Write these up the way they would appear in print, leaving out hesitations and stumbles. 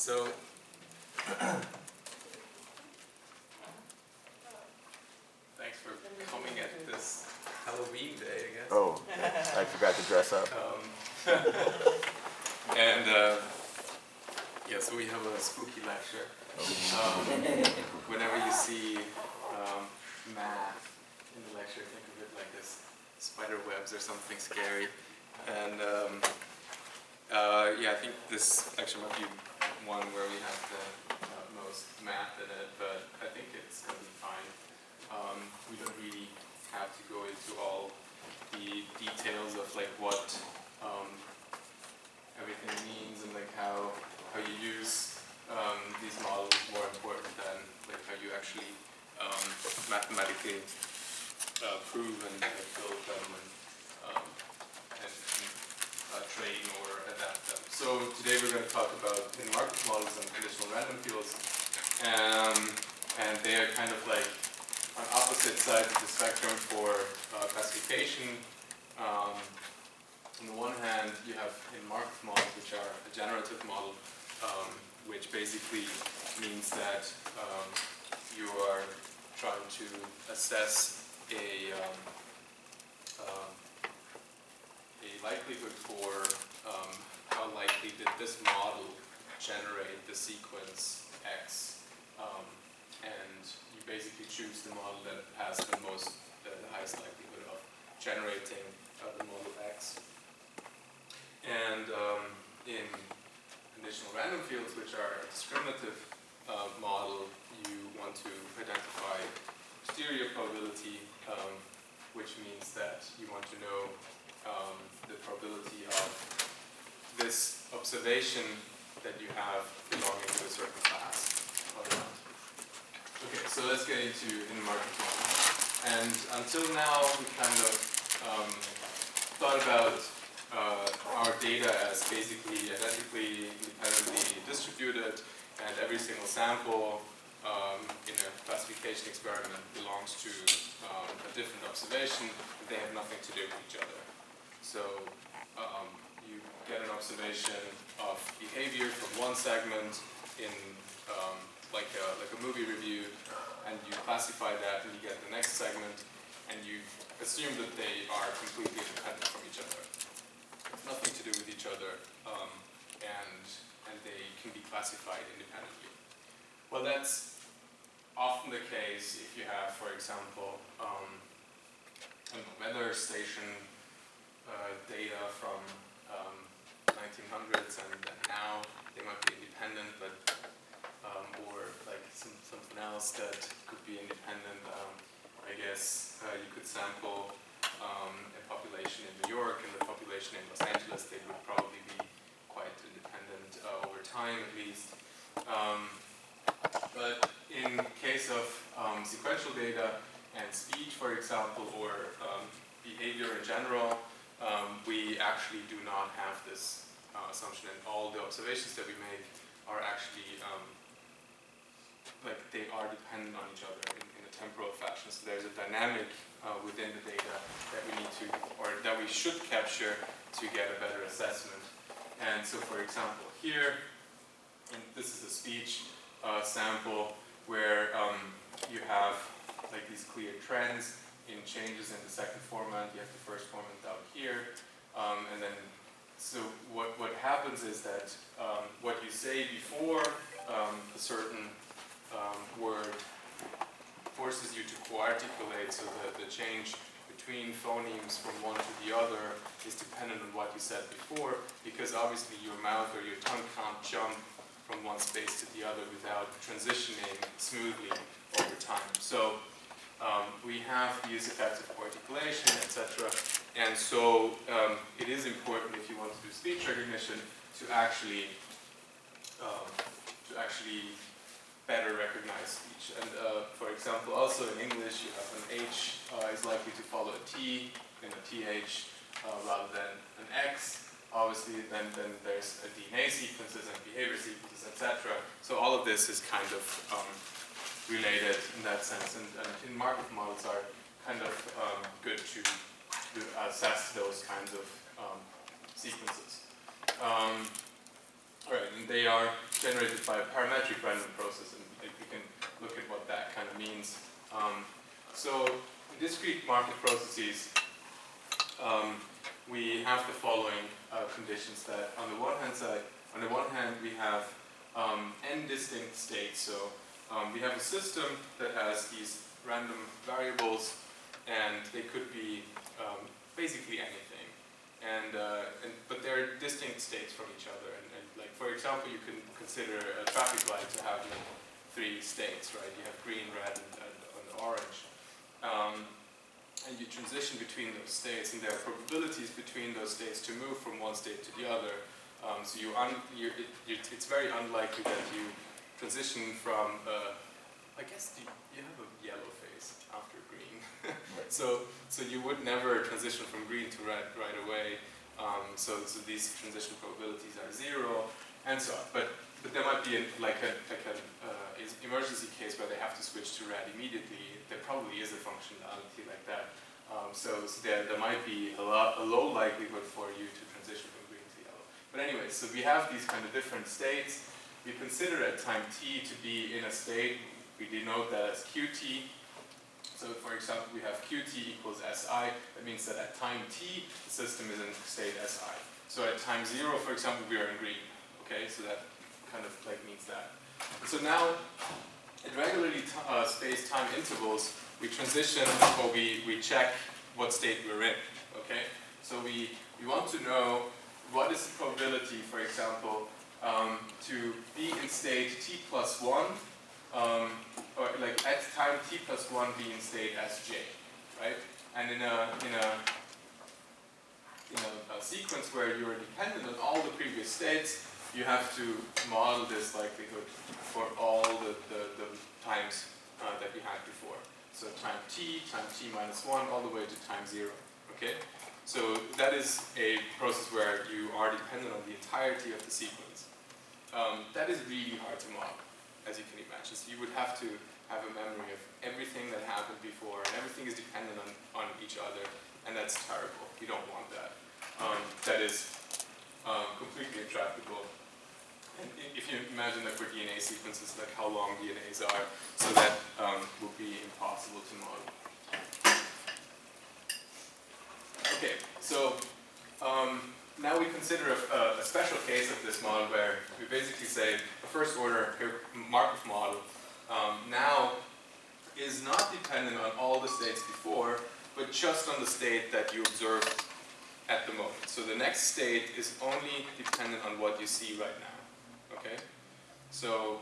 So, thanks for coming at this Halloween day, I guess. Oh, I forgot to dress up. And yeah, so we have a spooky lecture. Whenever you see math in the lecture, think of it like this spider webs or something scary. And yeah, I think this lecture might be one where we have the most math in it, but I think it's going to be fine. We don't really have to go into all the details of like what everything means and like how you use these models is more important than like how you actually mathematically prove and build them and train or adapt them. So today we're going to talk about hidden Markov models and conditional random fields, and they are kind of like on opposite sides of the spectrum for classification. On the one hand, you have hidden Markov models, which are a generative model, which basically means that you are trying to assess a likelihood for how likely did this model generate the sequence X, and you basically choose the model that has the highest likelihood of generating the model X. And in conditional random fields, which are a discriminative model, you want to identify posterior probability, which means that you want to know the probability of this observation that you have belonging to a certain class or not. Okay, so let's get into hidden Markov model. And until now, we kind of thought about our data as basically identically independently distributed, and every single sample in a classification experiment belongs to a different observation, and they have nothing to do with each other. So you get an observation of behavior from one segment in like a movie review, and you classify that, and you get the next segment, and you assume that they are completely independent from each other. Nothing to do with each other, and they can be classified independently. Well, that's often the case if you have, for example, weather station data from 1900s, and now they might be independent, but or like something else that could be independent. I guess you could sample a population in New York and the population in Los Angeles. They would probably be quite independent over time, at least. But in case of sequential data and speech, for example, or behavior in general, we actually do not have this assumption, and all the observations that we make are actually like they are dependent on each other in a temporal fashion. So there's a dynamic within the data that we need to, or that we should capture to get a better assessment. And so, for example, here, and this is a speech sample where you have like these clear trends in changes in the second formant. You have the first formant down here, and then so what happens is that what you say before a certain word forces you to co-articulate, so that the change between phonemes from one to the other is dependent on what you said before, because obviously your mouth or your tongue can't jump from one space to the other without transitioning smoothly over time. So we have these effects of co-articulation, etc. And so it is important, if you want to do speech recognition, to actually better recognize speech. And for example, also in English, you have an H is likely to follow a T in a TH rather than an X. Obviously, then there's a DNA sequences and behavior sequences, etc. So all of this is kind of related in that sense. And hidden Markov models are kind of good to assess those kinds of sequences. Right, and they are generated by a parametric random process, and we can look at what that kind of means. So in discrete Markov processes, we have the following conditions that on the one hand we have n distinct states. So we have a system that has these random variables, and they could be basically anything. But they're distinct states from each other. And like, for example, you can consider a traffic light to have three states, right? You have green, red, and orange. And you transition between those states, and there are probabilities between those states to move from one state to the other. So it's very unlikely that you transition from, I guess you have a yellow phase after green. So you would never transition from green to red right away. So these transition probabilities are 0, and so on. But there might be an emergency case where they have to switch to red immediately. There probably is a functionality like that. So there might be a low likelihood for you to transition from green to yellow. But anyway, so we have these kind of different states. We consider at time t to be in a state. We denote that as qt. So for example, we have qt equals si. That means that at time t, the system is in state si. So at time 0, for example, we are in green. Okay, so that kind of like means that. And so now, at regularly spaced time intervals, we transition, or we check what state we're in. Okay, so we want to know what is the probability, for example, to be in state t plus 1, or like at time t plus 1 be in state sj, right? And in a sequence where you are dependent on all the previous states, you have to model this likelihood for all the times that we had before. So time t minus 1, all the way to time 0. Okay? So that is a process where you are dependent on the entirety of the sequence. That is really hard to model, as you can imagine. So you would have to have a memory of everything that happened before, and everything is dependent on each other, and that's terrible. You don't want that. That is completely intractable. And if you imagine that for DNA sequences, like how long DNAs are, so that would be impossible to model. Okay, so now we consider a special case of this model where we basically say a first order Markov model now is not dependent on all the states before, but just on the state that you observed at the moment. So the next state is only dependent on what you see right now. Okay? So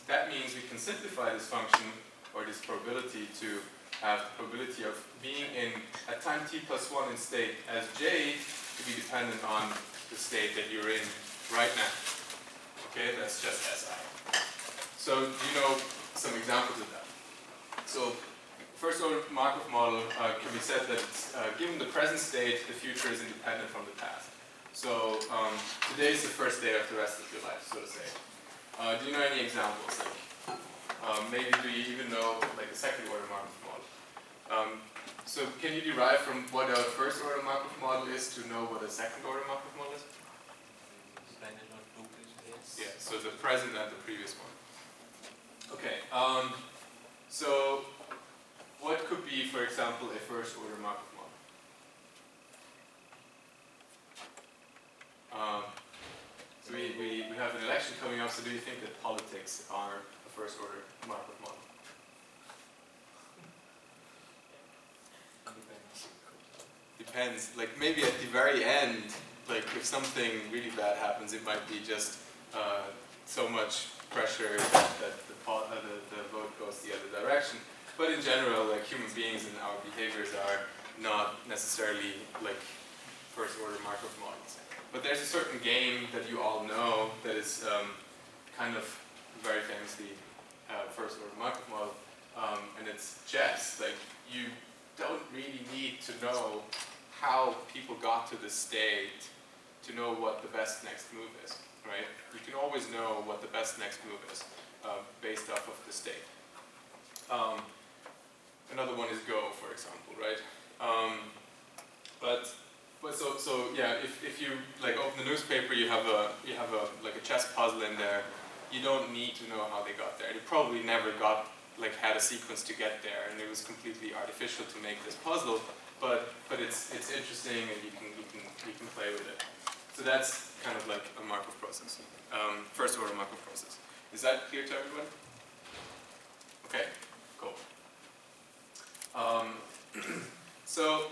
that means we can simplify this function, or this probability, to have the probability of being in, at time t plus 1 in state sj, to be dependent on the state that you're in right now. Okay, that's just si. So you know some examples of that. So first order Markov model can be said that it's, given the present state, the future is independent from the past. So today is the first day of the rest of your life, so to say. Do you know any examples? Like, maybe do you even know like a second order Markov model? So can you derive from what a first order Markov model is to know what a second order Markov model is? Yeah, so the present and the previous one. Okay, so what could be, for example, a first order Markov model? So we have an election coming up, so do you think that politics are a first order Markov model? Depends. Like maybe at the very end, like if something really bad happens, it might be just so much pressure that the vote goes the other direction. But in general, like human beings and our behaviors are not necessarily like first order Markov models. But there's a certain game that you all know that is kind of very famously first order Markov model, and it's chess. Like you don't really need to know how people got to this state to know what the best next move is, right? You can always know what the best next move is based off of the state. Another one is Go, for example, right? But So yeah, if you like open the newspaper, you have a like a chess puzzle in there. You don't need to know how they got there. They probably never had a sequence to get there, and it was completely artificial to make this puzzle. But it's interesting, and you can play with it. So that's kind of like a Markov process, first order Markov process. Is that clear to everyone? Okay, cool. So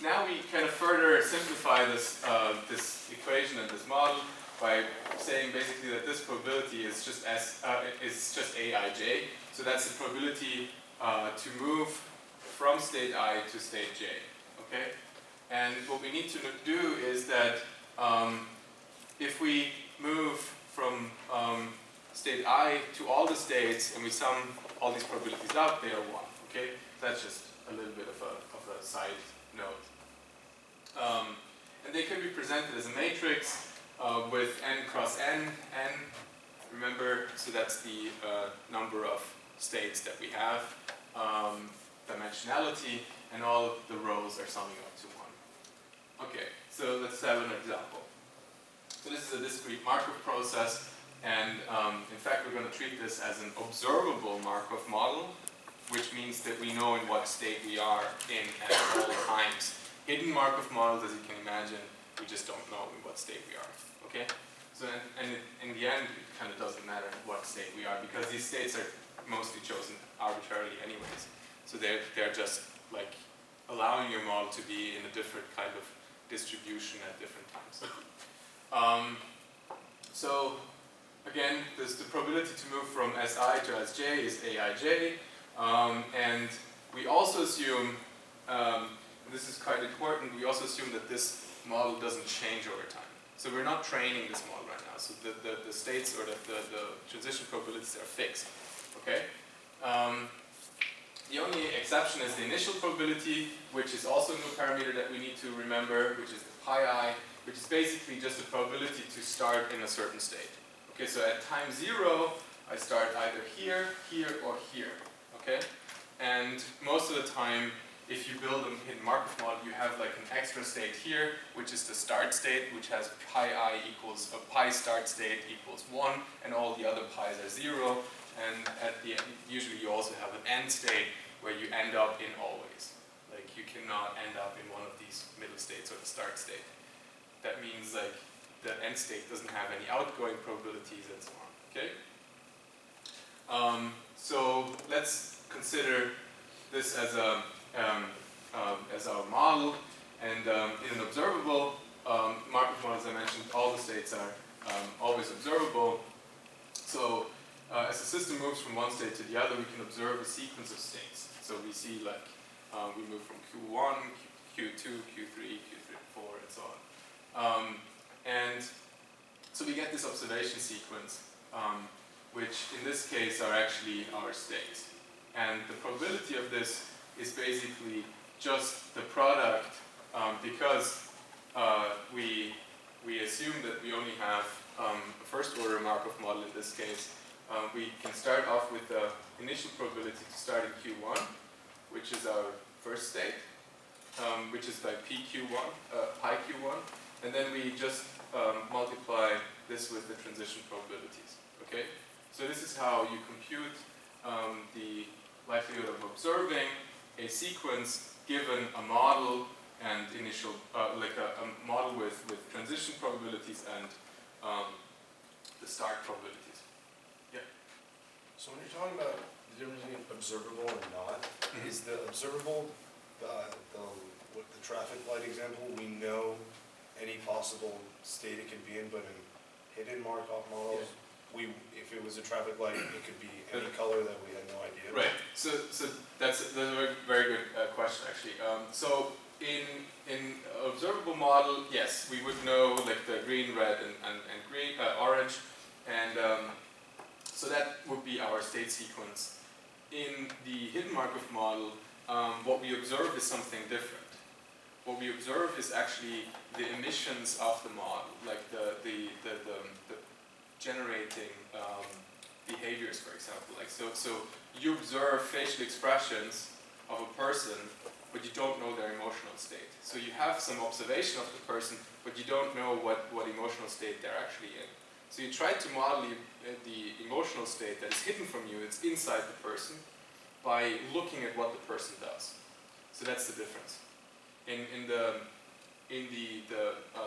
now we kind of further simplify this this equation and this model by saying basically that this probability is just Aij. So that's the probability to move from state I to state j. Okay, and what we need to do is that if we move from state I to all the states and we sum all these probabilities out, they are 1. Okay, that's just a little bit of a side note. And they can be presented as a matrix with n cross n. Remember, so that's the number of states that we have, dimensionality, and all the rows are summing up to 1. Okay, so let's have an example. So this is a discrete Markov process, and in fact we're going to treat this as an observable Markov model, which means that we know in what state we are in at all times. Hidden Markov models, as you can imagine, we just don't know in what state we are. Okay? So in the end, it kind of doesn't matter what state we are, because these states are mostly chosen arbitrarily anyways. So they're just like allowing your model to be in a different kind of distribution at different times. So again, the probability to move from Si to Sj is Aij, and we also assume, this is quite important, we also assume that this model doesn't change over time. So we're not training this model right now. So the states or the transition probabilities are fixed. Okay? The only exception is the initial probability, which is also a new parameter that we need to remember, which is the pi I, which is basically just the probability to start in a certain state. Okay, so at time 0, I start either here, here, or here. Okay? And most of the time, if you build a hidden Markov model, you have like an extra state here, which is the start state, which has pi I equals a pi start state equals 1, and all the other pi's are 0. And at the end, usually you also have an end state where you end up in always. Like you cannot end up in one of these middle states or the start state. That means like the end state doesn't have any outgoing probabilities and so on. Okay? So let's consider this as a as our model, and in an observable Markov model, as I mentioned, all the states are always observable. So as the system moves from one state to the other, we can observe a sequence of states. So we see like we move from Q1, Q2, Q3, Q4, and so on. And so we get this observation sequence, which in this case are actually our states. And the probability of this is basically just the product, because we assume that we only have a first order Markov model in this case. We can start off with the initial probability to start in Q1, which is our first state, which is like pi Q1, and then we just multiply this with the transition probabilities. Okay, so this is how you compute the likelihood of observing a sequence given a model and initial, like a model with transition probabilities and the start probabilities. Yeah. So when you're talking about the difference between observable and not, is the observable with the traffic light example, we know any possible state it could be in, but in hidden Markov models, if it was a traffic light, it could be any color that we had no idea. Right. So that's a very good question actually. So in observable model, yes, we would know like the green, red, and green, orange, and so that would be our state sequence. In the hidden Markov model, what we observe is something different. What we observe is actually the emissions of the model, like the generating behaviors, for example. Like so you observe facial expressions of a person, but but you don't know their emotional state. So you have some observation of the person, but you don't know what emotional state they're actually in. So you try to model the emotional state that is hidden from you, it's inside the person, by looking at what the person does. So that's the difference. In the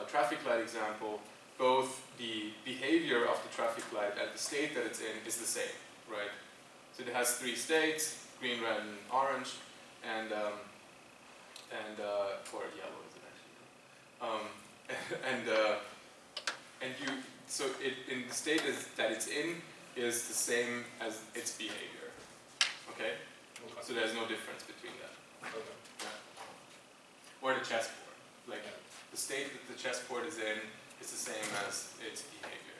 traffic light example, both the behavior of the traffic light and the state that it's in is the same, right? So it has three states: green, red, and orange, and or yellow is it actually? So in the state that it's in is the same as its behavior. Okay? So there's no difference between that. Okay. Yeah. Or the chessboard. Like the state that the chessboard is in is the same as its behavior.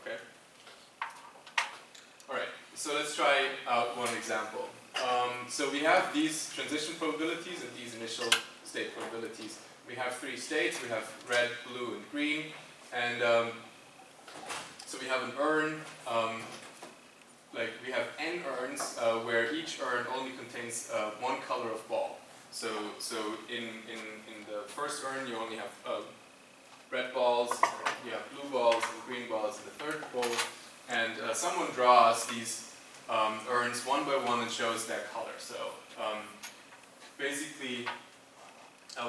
Okay? Alright, so let's try out one example. So we have these transition probabilities and these initial state probabilities. We have three states. We have red, blue, and green. And so we have an urn. Like we have n urns where each urn only contains one color of ball. So in the first urn you only have red balls, you have blue balls and green balls in the third bowl. And someone draws these urns one by one and shows their color. So basically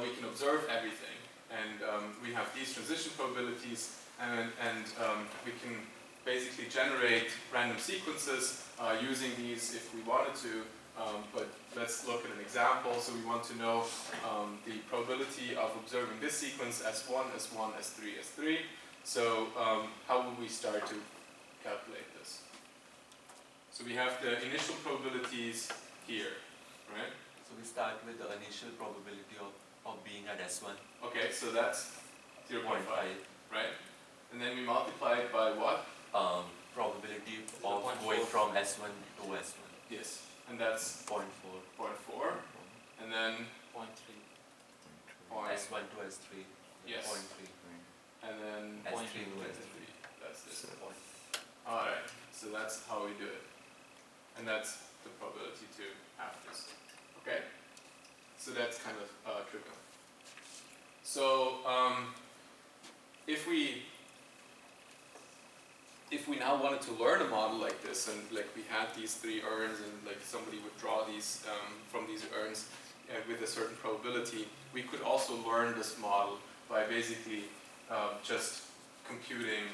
we can observe everything. And we have these transition probabilities, and we can basically generate random sequences using these if we wanted to, but let's look at an example. So we want to know the probability of observing this sequence S1, S1, S3, S3. So how would we start to calculate this? So we have the initial probabilities here, right? So we start with the initial probability of being at S1. Okay, so that's 0.5, 0.5. right? And then we multiply it by what? Probability of going from S1 to S1. Yes, and that's 0.4. 0.4, and then 0.3. S1 to S3. Yes. 0.3. and then S3 to S3. S3. That's this point. Alright, so that's how we do it. And that's the probability to have this. Okay? So that's kind of trivial. So if we now wanted to learn a model like this, and like we had these three urns, and like somebody would draw these from these urns with a certain probability, we could also learn this model by basically just computing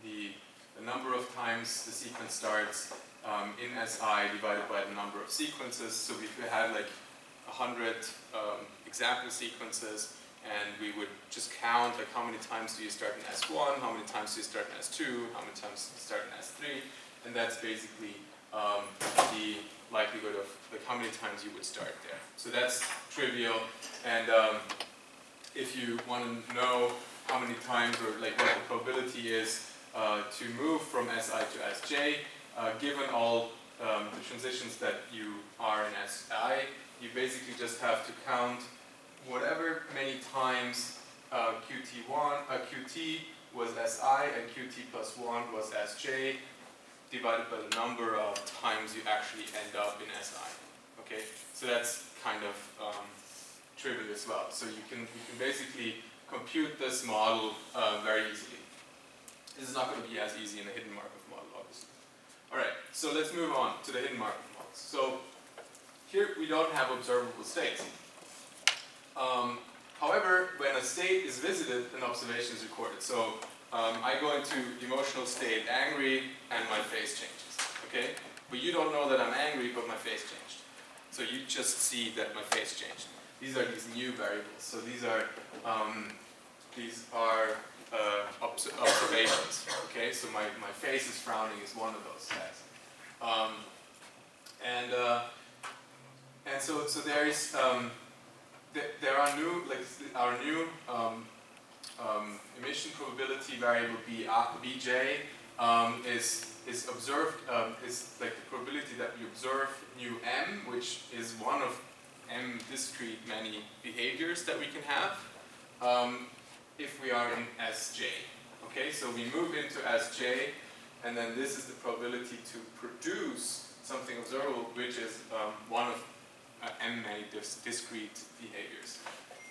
the number of times the sequence starts in SI divided by the number of sequences. So if we had like 100 example sequences, and we would just count like how many times do you start in S1, how many times do you start in S2, how many times do you start in S3, and that's basically the likelihood of like how many times you would start there. So that's trivial, and if you want to know how many times or like what the probability is to move from SI to SJ, given all the transitions that you are in SI, you basically just have to count whatever many times QT was SI and QT plus 1 was SJ, divided by the number of times you actually end up in SI. Okay, so that's kind of trivial as well. So you can basically compute this model very easily. This is not going to be as easy in a hidden Markov model, obviously. All right, so let's move on to the hidden Markov models. So here we don't have observable states. However, when a state is visited, an observation is recorded. So I go into emotional state angry, and my face changes. Okay, but you don't know that I'm angry, but my face changed. So you just see that my face changed. These are these new variables. So these are observations. Okay, so my face is frowning is one of those guys. And so there is there are new, like our new emission probability variable Bj is observed, is like the probability that we observe new m, which is one of m discrete many behaviors that we can have if we are in Sj. Okay, so we move into Sj, and then this is the probability to produce something observable, which is one of many discrete behaviors.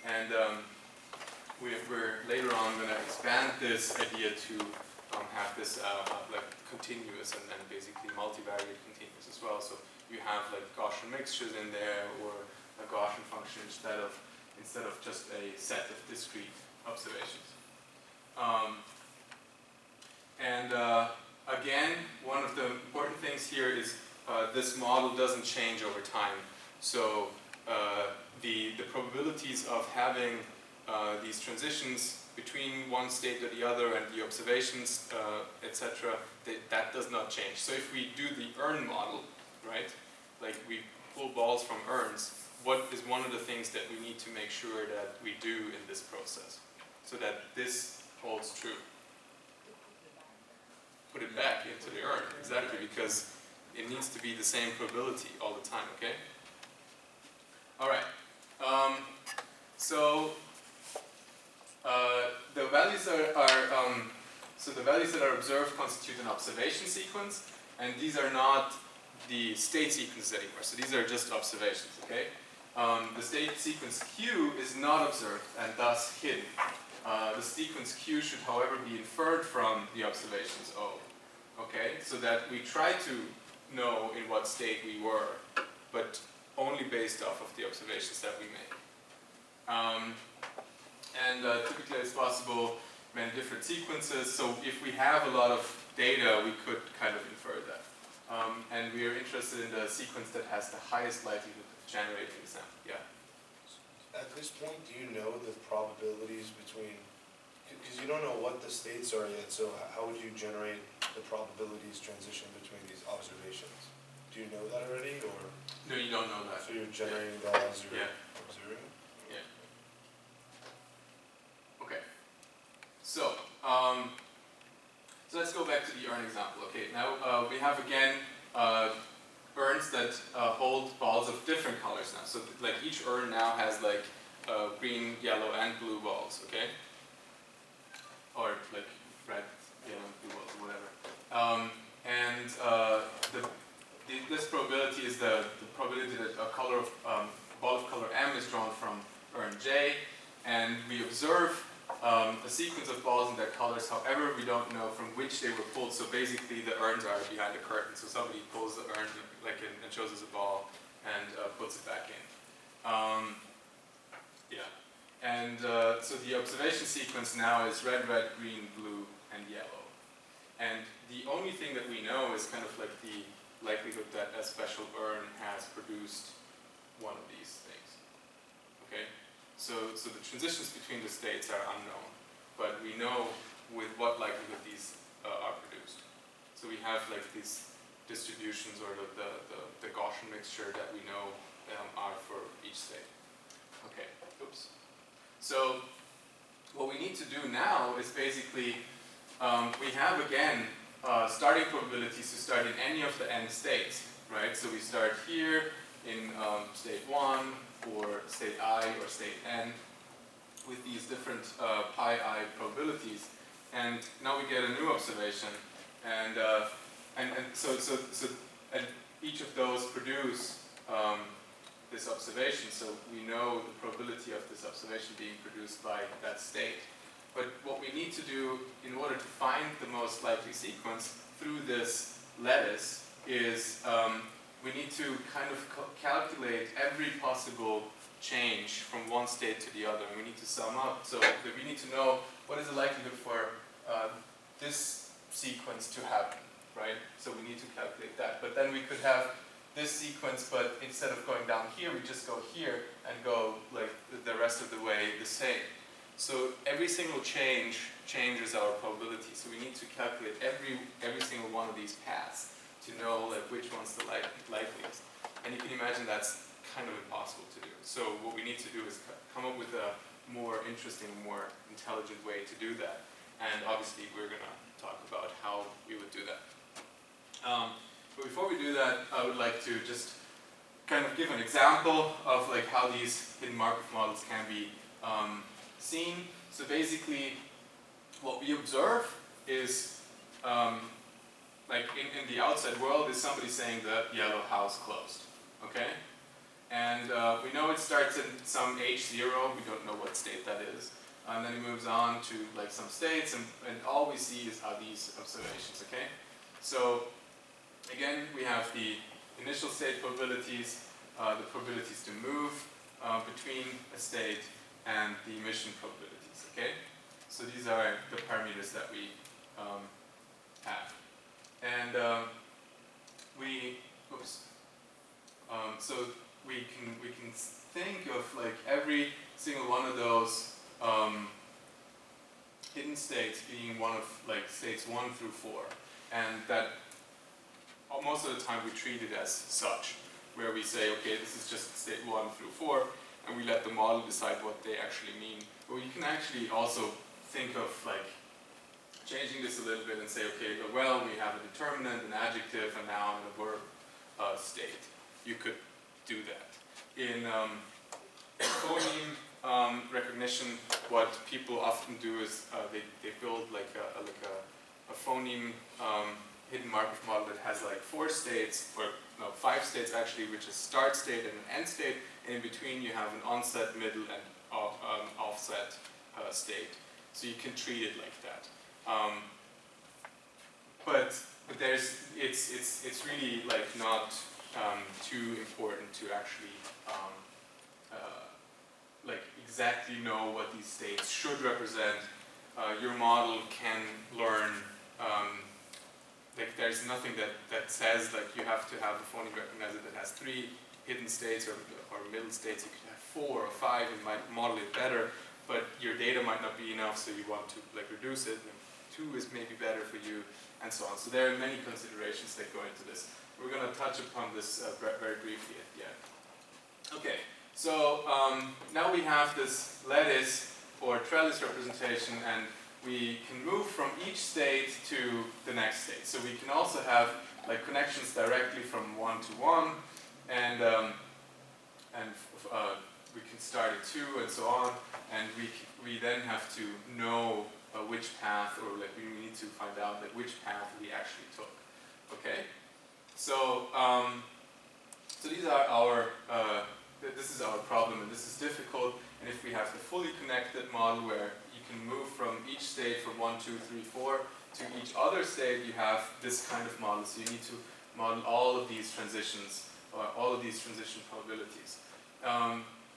And we're later on going to expand this idea to have this like continuous and then basically multivariate continuous as well. So you have like Gaussian mixtures in there, or a Gaussian function instead of just a set of discrete observations. Again, one of the important things here is this model doesn't change over time. So the probabilities of having these transitions between one state or the other and the observations, etc., that does not change. So if we do the urn model, right, like we pull balls from urns, what is one of the things that we need to make sure that we do in this process so that this holds true? Put it back into the urn, exactly, because it needs to be the same probability all the time, okay? All right. The values the values that are observed constitute an observation sequence, and these are not the state sequences anymore. So these are just observations, okay? The state sequence Q is not observed and thus hidden. The sequence Q should, however, be inferred from the observations O. Okay, so that we try to know in what state we were, but only based off of the observations that we make. Typically it's possible many different sequences, so if we have a lot of data, we could kind of infer that. And we are interested in the sequence that has the highest likelihood of generating the sample. Yeah? At this point, do you know the probabilities between, because you don't know what the states are yet, so how would you generate the probabilities transition between these observations? Do you know that already, or? No, you don't know that. So you're generating that as you're observing? Yeah. Okay. So let's go back to the urn example. Okay, now we have again urns that hold balls of different colors now. So like each urn now has like green, yellow, and blue balls. Okay, or like red, yellow, and blue balls, or whatever. This probability is the probability that a ball of color M is drawn from urn J, and we observe a sequence of balls in their colors. However, we don't know from which they were pulled. So basically, the urns are behind a curtain. So somebody pulls the urn and shows us a ball and puts it back in. So the observation sequence now is red, red, green, blue, and yellow. And the only thing that we know is kind of like the likelihood that a special urn has produced one of these things. Okay? So the transitions between the states are unknown, but we know with what likelihood these are produced. So we have like these distributions, or the Gaussian mixture that we know are for each state. Okay, oops. So what we need to do now is basically, we have again starting probabilities to start in any of the n states, right? So we start here in state 1, or state I, or state n, with these different pi I probabilities, and now we get a new observation, and each of those produce this observation, so we know the probability of this observation being produced by that state. But what we need to do in order to find the most likely sequence through this lattice is we need to kind of calculate every possible change from one state to the other. And we need to sum up, so that we need to know what is the likelihood for this sequence to happen, right? So we need to calculate that. But then we could have this sequence, but instead of going down here, we just go here and go like the rest of the way the same. So every single change changes our probability. So we need to calculate every single one of these paths to know like which one's the likeliest. And you can imagine that's kind of impossible to do. So what we need to do is come up with a more interesting, more intelligent way to do that. And obviously we're going to talk about how we would do that. But before we do that, I would like to just kind of give an example of like how these hidden Markov models can be seen. So basically, what we observe is, like in the outside world, is somebody saying the yellow house closed, okay? And we know it starts in some H0, we don't know what state that is. And then it moves on to like some states, and all we see is are these observations, okay? So again, we have the initial state probabilities, the probabilities to move between a state, and the emission probabilities, okay? So these are the parameters that we have. And so we can think of like every single one of those hidden states being one of like states 1 through 4, and that most of the time we treat it as such, where we say, okay, this is just state 1 through 4, and we let the model decide what they actually mean. But you can actually also think of like changing this a little bit and say, okay, well, we have a determinant, an adjective, and now I'm in a verb state. You could do that. In phoneme recognition, what people often do is they build like a phoneme hidden Markov model that has like 4 states, or no, 5 states actually, which is start state and an end state, and in between you have an onset, middle, and offset state. So you can treat it like that. But it's really like not too important to actually like exactly know what these states should represent. Your model can learn, like there's nothing that says like you have to have a phoneme recognizer that has 3 hidden states or middle states. You could have 4 or 5 and might model it better, but your data might not be enough, so you want to like reduce it. And 2 is maybe better for you, and so on. So there are many considerations that go into this. We're going to touch upon this very briefly at the end. Okay, so now we have this lattice or trellis representation, and we can move from each state to the next state. So we can also have like connections directly from 1 to 1, and we can start at 2 and so on, and we then have to know which path, or like we need to find out like which path we actually took. Okay, so so these are our this is our problem, and this is difficult. And if we have the fully connected model where you can move from each state from 1, 2, 3, 4 to each other state, you have this kind of model. So you need to model all of these transitions, or all of these transition probabilities.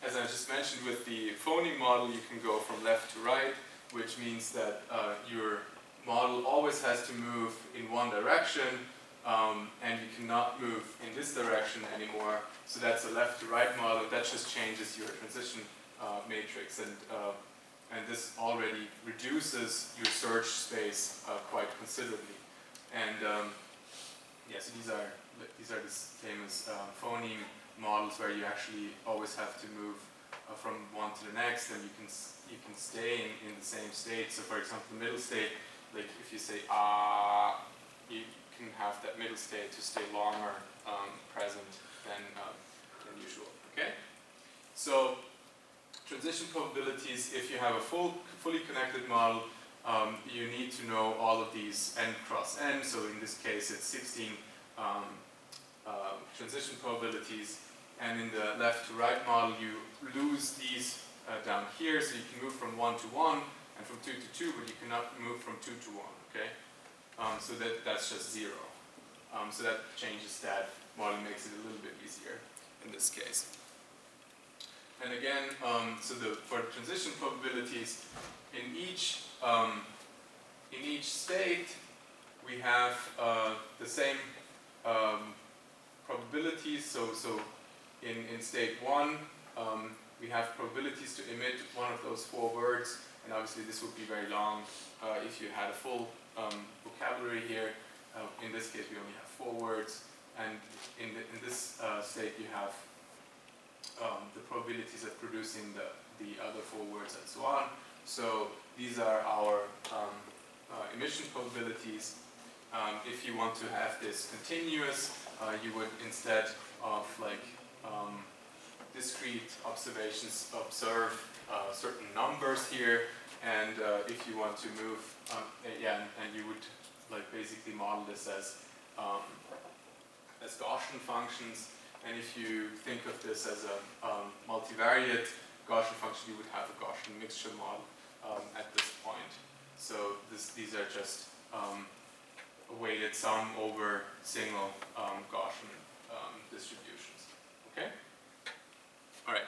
As I just mentioned, with the phoneme model, you can go from left to right, which means that your model always has to move in one direction, and you cannot move in this direction anymore. So that's a left to right model. That just changes your transition matrix, and this already reduces your search space quite considerably. And yeah, so these are the famous phoneme models where you actually always have to move from one to the next, and you can stay in the same state. So for example, the middle state, like if you say you can have that middle state to stay longer present than usual. Okay, so transition probabilities, if you have a fully connected model, you need to know all of these n cross n. So in this case, it's 16 transition probabilities. And in the left to right model, you lose these down here, so you can move from 1 to 1 and from 2 to 2, but you cannot move from 2 to 1. Okay, so that's just 0. So that changes that model, makes it a little bit easier in this case. And again, so for transition probabilities, in each state we have the same probabilities. So in state 1, we have probabilities to emit one of those 4 words, and obviously this would be very long if you had a full vocabulary here. In this case, we only have 4 words, and in this state, you have the probabilities of producing the other 4 words and so on. So these are our emission probabilities. If you want to have this continuous, you would, instead of like discrete observations, observe certain numbers here, and if you want to move, and you would like basically model this as Gaussian functions. And if you think of this as a multivariate Gaussian function, you would have a Gaussian mixture model at this point. So these are just a weighted sum over single Gaussian distributions. Okay? All right.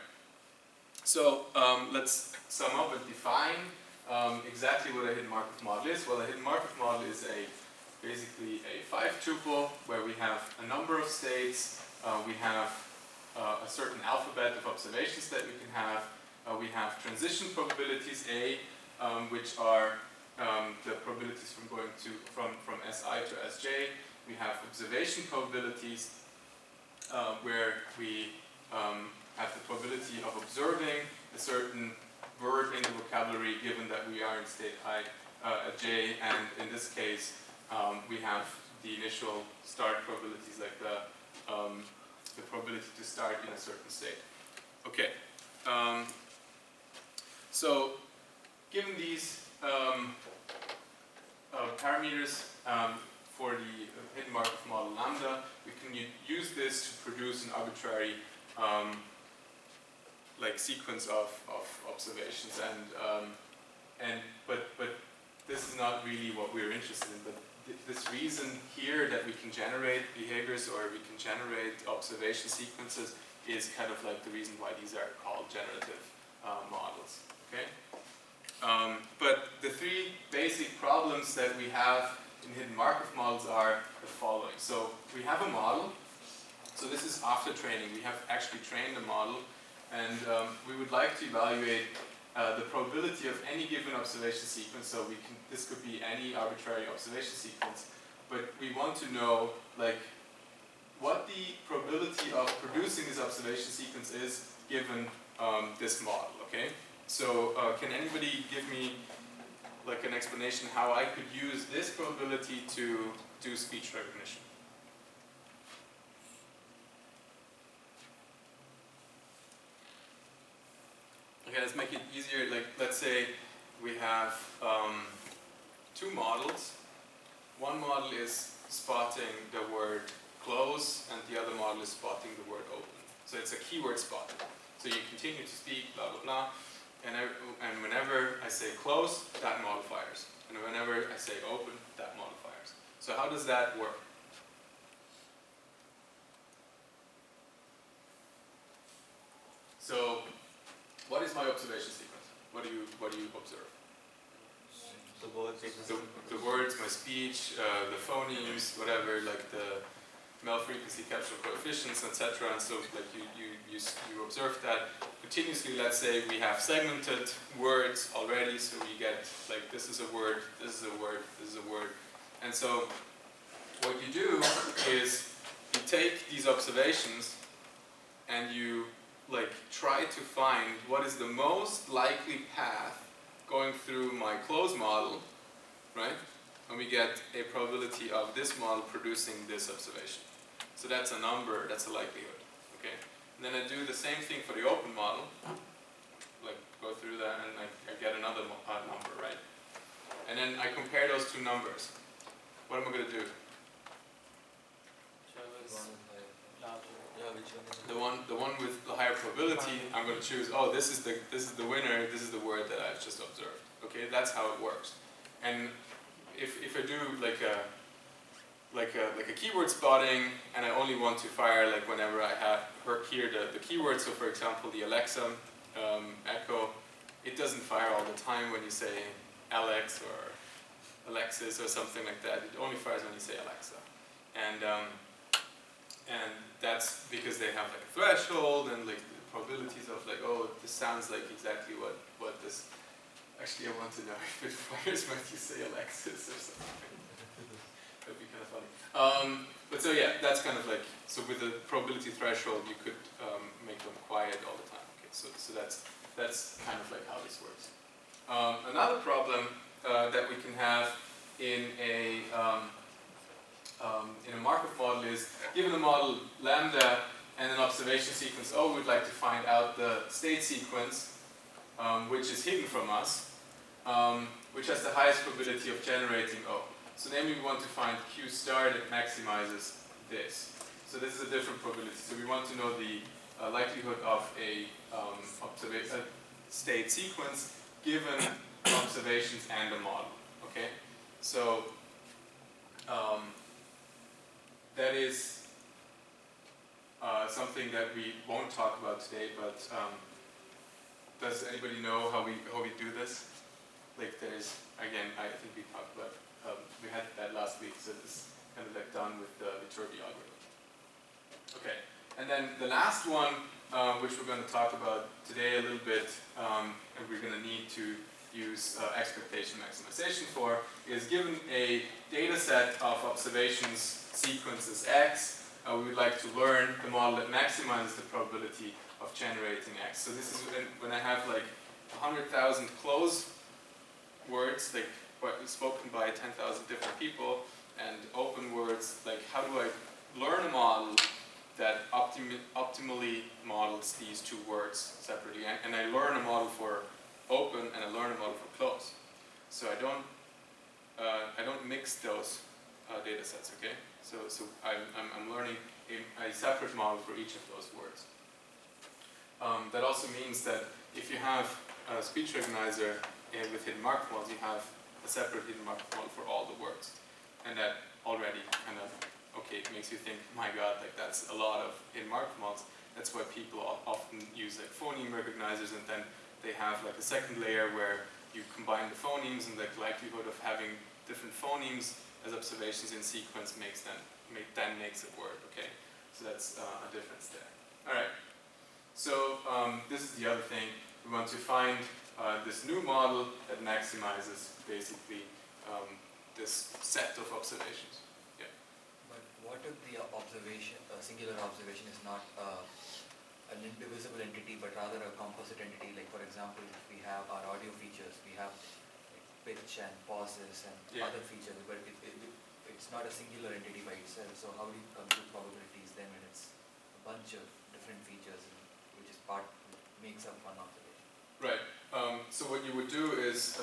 So let's sum up and define exactly what a hidden Markov model is. Well, a hidden Markov model is basically a 5-tuple where we have a number of states, we have a certain alphabet of observations that we can have, we have transition probabilities A, which are the probabilities from going from Si to Sj. We have observation probabilities where we have the probability of observing a certain word in the vocabulary given that we are in state I at J, and in this case we have the initial start probabilities, like the probability to start in a certain state. Okay, so given these parameters for the hidden Markov model lambda, we can use this to produce an arbitrary like sequence of observations, but this is not really what we're interested in. But this reason here that we can generate behaviors or we can generate observation sequences is kind of like the reason why these are called generative models. Okay, but the three basic problems that we have in hidden Markov models are the following. So we have a model. So this is after training. We have actually trained a model, and we would like to evaluate the probability of any given observation sequence. So this could be any arbitrary observation sequence, but we want to know like what the probability of producing this observation sequence is given this model. Okay. So can anybody give me like an explanation how I could use this probability to do speech recognition? Okay, let's make it easier. Like, let's say we have two models. One model is spotting the word close, and the other model is spotting the word open. So it's a keyword spot. So you continue to speak, blah, blah, blah. And whenever I say close, that model fires. And whenever I say open, that model fires. So how does that work? So what is my observation sequence? What do you observe? The words, my speech, the phonemes, whatever, like the mel frequency capture coefficients, etc. And so like you observe that continuously. Let's say we have segmented words already, so we get like this is a word, this is a word, this is a word. And so what you do is you take these observations and you like try to find what is the most likely path going through my closed model, right? And we get a probability of this model producing this observation. So that's a number, that's a likelihood, okay? And then I do the same thing for the open model, like go through that and I get another number, right? And then I compare those two numbers. What am I going to do? The one with the higher probability, I'm going to choose, oh, this is the winner, this is the word that I've just observed. Okay, that's how it works. And if I do like a keyword spotting, and I only want to fire like whenever I hear the keyword, so for example the Alexa echo, it doesn't fire all the time when you say Alex or Alexis or something like that. It only fires when you say Alexa. And that's because they have like a threshold and like the probabilities of like, oh, this sounds like exactly what this. Actually, I want to know if it fires when you say Alexis or something. That'd be kind of funny. But so yeah, that's kind of like, so with the probability threshold, you could make them quiet all the time. Okay, so that's kind of like how this works. Another problem that we can have in a Markov model is, given a model lambda and an observation sequence O, we'd like to find out the state sequence, which is hidden from us, which has the highest probability of generating O. So namely, we want to find Q star that maximizes this. So this is a different probability. So we want to know the likelihood of a state sequence given observations and a model. Okay, so that is something that we won't talk about today. But does anybody know how we do this? Like there's again, I think we talked about we had that last week. So this is kind of like done with the Viterbi algorithm. Okay, and then the last one, which we're going to talk about today a little bit, and we're going to need to use expectation maximization for, is given a data set of observations sequences X, we would like to learn the model that maximizes the probability of generating X. So this is when I have like 100,000 close words, like spoken by 10,000 different people, and open words, like how do I learn a model that optimally models these two words separately, and I learn a model for open and I learn a model for close. So I don't mix those data sets. Okay, so I'm learning a separate model for each of those words. That also means that if you have a speech recognizer with hidden Markov models, you have a separate hidden Markov model for all the words, and that already kind of makes you think, my God, like that's a lot of hidden Markov models. That's why people often use like phoneme recognizers, and then they have like a second layer where you combine the phonemes, and the likelihood of having different phonemes as observations in sequence makes a word. Okay, so that's a difference there. All right. So this is the other thing. We want to find this new model that maximizes basically this set of observations. Yeah. But what if the observation, a singular observation, is not an indivisible entity, but rather a composite entity? Like, for example, if we have our audio features, we have like pitch and pauses and other features, but it's not a singular entity by itself. So how do you compute probabilities then when it's a bunch of different features, which is makes up one observation? Right. So what you would do is,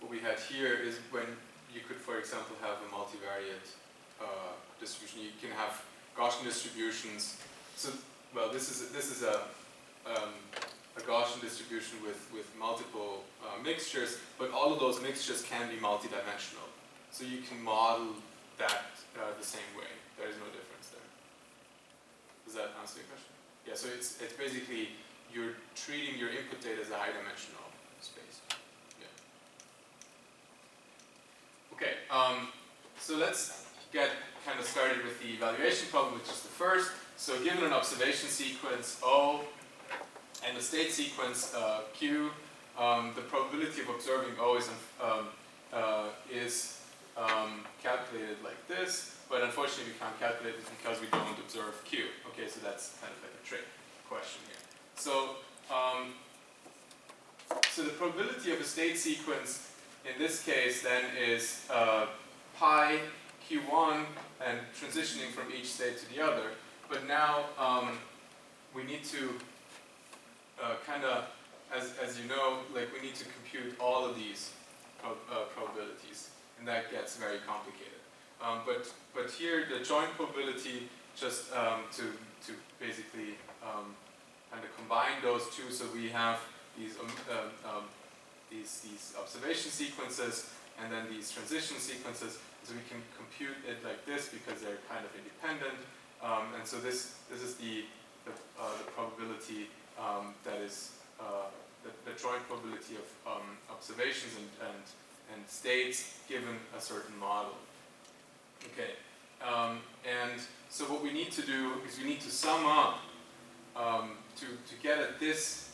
what we had here is when you could, for example, have a multivariate distribution. You can have Gaussian distributions. So, well, this is a Gaussian distribution with multiple mixtures, but all of those mixtures can be multidimensional. So you can model that the same way. There is no difference there. Does that answer your question? Yeah. So it's basically you're treating your input data as a high-dimensional space. Yeah. Okay. So let's get kind of started with the evaluation problem, which is the first. So given an observation sequence O and a state sequence Q, the probability of observing O is calculated like this, but unfortunately we can't calculate it because we don't observe Q. Okay, so that's kind of like a trick question here. So, so the probability of a state sequence in this case then is pi Q1 and transitioning from each state to the other. But now we need to kind of, as you know, like we need to compute all of these probabilities, and that gets very complicated. But here the joint probability, just to basically kind of combine those two, so we have these observation sequences and then these transition sequences, so we can compute it like this because they're kind of independent. And so this is the probability that is the joint probability of observations and states given a certain model. Okay, and so what we need to do is we need to sum up to get at this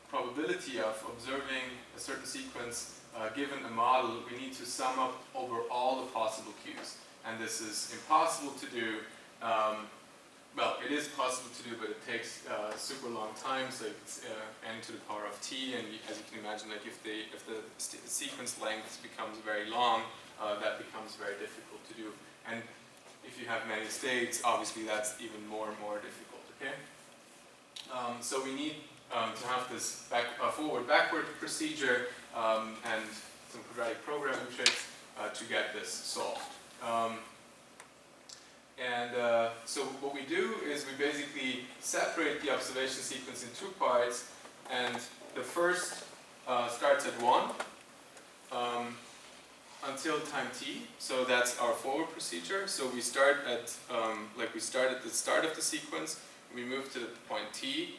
probability of observing a certain sequence given a model. We need to sum up over all the possible Qs. And this is impossible to do. Well, it is possible to do, but it takes super long time. So it's n to the power of t, and as you can imagine, like if the sequence length becomes very long, that becomes very difficult to do. And if you have many states, obviously that's even more and more difficult. Okay. So we need to have this forward-backward procedure and some quadratic programming tricks to get this solved. And so what we do is we basically separate the observation sequence in two parts, and the first starts at 1 until time t. So that's our forward procedure. So we start at we start at the start of the sequence, we move to the point t,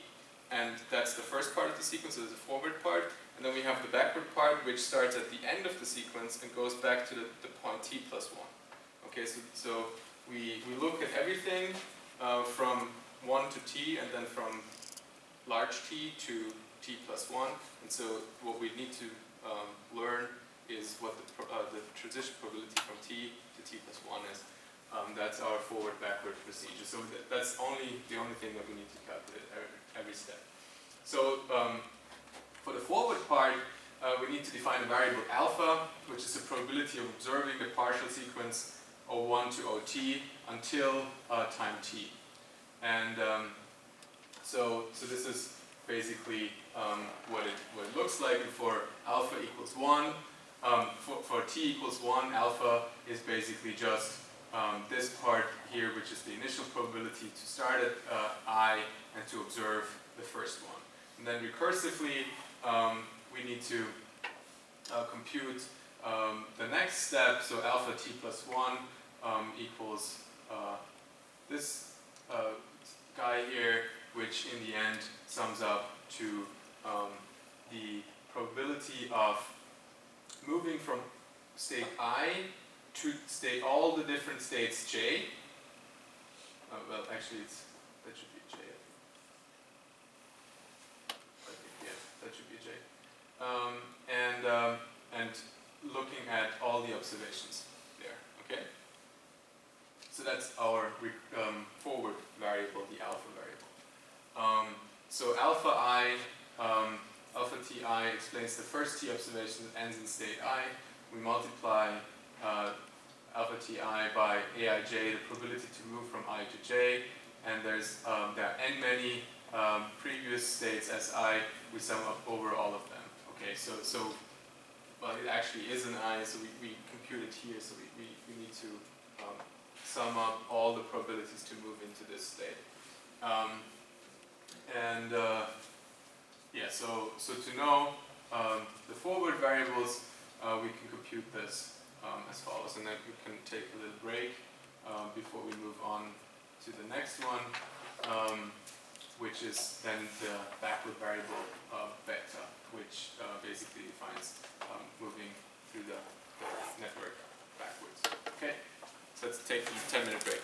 and that's the first part of the sequence, so there's a forward part, and then we have the backward part, which starts at the end of the sequence and goes back to the point t plus 1. Okay, so we look at everything from 1 to t, and then from large T to t plus 1, and so what we need to learn is what the transition probability from t to t plus 1 is. That's our forward-backward procedure. So that's the only thing that we need to calculate every step. So for the forward part, we need to define a variable alpha, which is the probability of observing the partial sequence O1 to OT until time t. And so this is basically what it looks like. For alpha equals 1, for t equals 1, alpha is basically just this part here, which is the initial probability to start at I and to observe the first one. And then recursively, we need to compute the next step. So alpha t plus 1 equals this guy here, which in the end sums up to the probability of moving from state I to state all the different states j. Well, actually, that should be j. I think, yeah, that should be j. And looking at all the observations there. Okay. So that's our forward variable, the alpha variable. So alpha I, alpha ti explains the first t observation that ends in state I. We multiply alpha ti by aij, the probability to move from I to j, and there are n many previous states si. We sum up over all of them. Okay, so well, it actually is an I, so we compute it here. So we need to sum up all the probabilities to move into this state. Yeah, so to know the forward variables, we can compute this as follows, and then we can take a little break before we move on to the next one, which is then the backward variable vector, which basically defines moving through the network backwards. Okay, so let's take a 10-minute break.